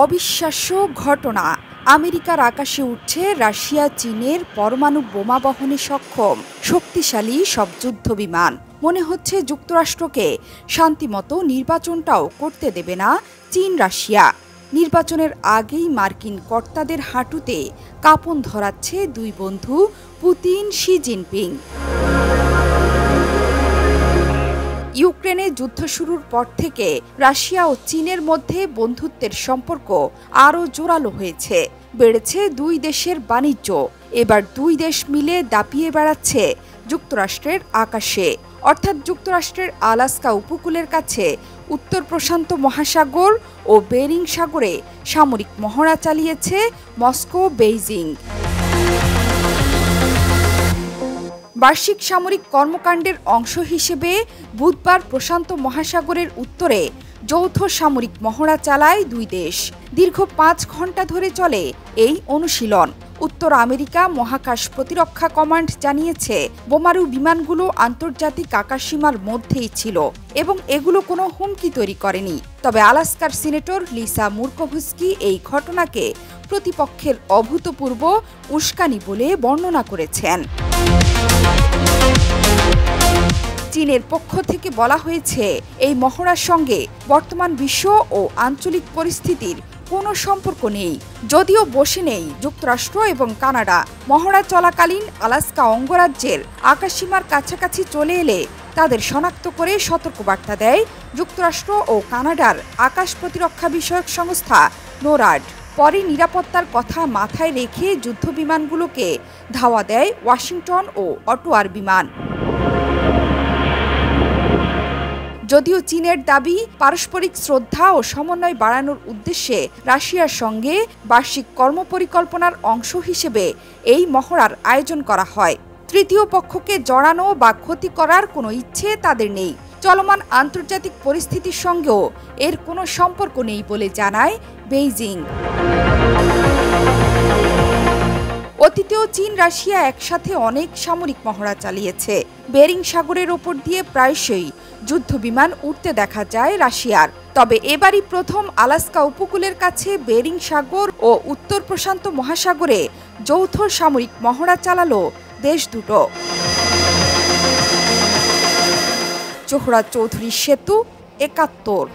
অবিশ্বাস্য ঘটনা। আমেরিকার আকাশে উঠছে রাশিয়া চীনের পরমাণু বোমা বহনে সক্ষম শক্তিশালী সব যুদ্ধবিমান। মনে হচ্ছে যুক্তরাষ্ট্রকে শান্তিমতো নির্বাচনটাও করতে দেবে না চীন রাশিয়া। নির্বাচনের আগেই মার্কিন কর্তাদের হাঁটুতে কাঁপন ধরাচ্ছে দুই বন্ধু পুতিন শি জিনপিং। ইউক্রেনে যুদ্ধ শুরুর পর থেকে রাশিয়া ও চীনের মধ্যে বন্ধুত্বের সম্পর্ক আরও জোরালো হয়েছে। বেড়েছে দুই দেশের বাণিজ্য। এবার দুই দেশ মিলে দাপিয়ে বেড়াচ্ছে যুক্তরাষ্ট্রের আকাশে, অর্থাৎ যুক্তরাষ্ট্রের আলাস্কা উপকূলের কাছে উত্তর প্রশান্ত মহাসাগর ও বেরিং সাগরে সামরিক মহড়া চালিয়েছে মস্কো বেইজিং। বার্ষিক সামরিক কর্মকাণ্ডের অংশ হিসেবে বুধবার প্রশান্ত মহাসাগরের উত্তরে যৌথ সামরিক মহড়া চালায় দুই দেশ। দীর্ঘ 5 ঘণ্টা ধরে চলে এই অনুশীলন। উত্তর আমেরিকা মহাকাশ প্রতিরক্ষা কমান্ড জানিয়েছে, বোমারু বিমানগুলো আন্তর্জাতিক আকাশসীমার মধ্যেই ছিল এবং এগুলো কোনো হুমকি তৈরি করেনি। তবে আলাস্কার সিনেটর লিসা মুরকোভস্কি এই ঘটনাকে প্রতিপক্ষের অভূতপূর্ব উস্কানি বলে বর্ণনা করেছেন। চীনের পক্ষ থেকে বলা হয়েছে, এই মহড়ার সঙ্গে বর্তমান বিশ্ব ও আঞ্চলিক পরিস্থিতির কোনো সম্পর্ক নেই। যদিও বসে নেই যুক্তরাষ্ট্র এবং কানাডা। মহড়া চলাকালীন আলাস্কা অঙ্গরাজ্যের আকাশসীমার কাছাকাছি চলে এলে তাদের শনাক্ত করে সতর্কবার্তা দেয় যুক্তরাষ্ট্র ও কানাডার আকাশ প্রতিরক্ষা বিষয়ক সংস্থা নোরাড। পরে নিরাপত্তার কথা মাথায় রেখে যুদ্ধবিমানগুলোকে ধাওয়া দেয় ওয়াশিংটন ও অটোয়ার বিমান। যদিও চীনের দাবি, পারস্পরিক শ্রদ্ধা ও সমন্বয় বাড়ানোর উদ্দেশ্যে রাশিয়ার সঙ্গে বার্ষিক কর্মপরিকল্পনার অংশ হিসেবে এই মহড়ার আয়োজন করা হয়। তৃতীয় পক্ষকে জড়ানো বা ক্ষতি করার কোনো ইচ্ছে তাদের নেই। চলমান আন্তর্জাতিক পরিস্থিতির সঙ্গেও এর কোনো সম্পর্ক নেই বলে জানায় বেইজিং। অতীতেও চীন রাশিয়া একসাথে অনেক সামরিক মহড়া চালিয়েছে। বেরিং সাগরের ওপর দিয়ে প্রায়শই যুদ্ধবিমান উঠতে দেখা যায় রাশিয়ার। তবে এবারই প্রথম আলাস্কা উপকূলের কাছে বেরিং সাগর ও উত্তর প্রশান্ত মহাসাগরে যৌথ সামরিক মহড়া চালালো দেশ দুটো। জোহরা চৌধুরী সেতু, ৭১।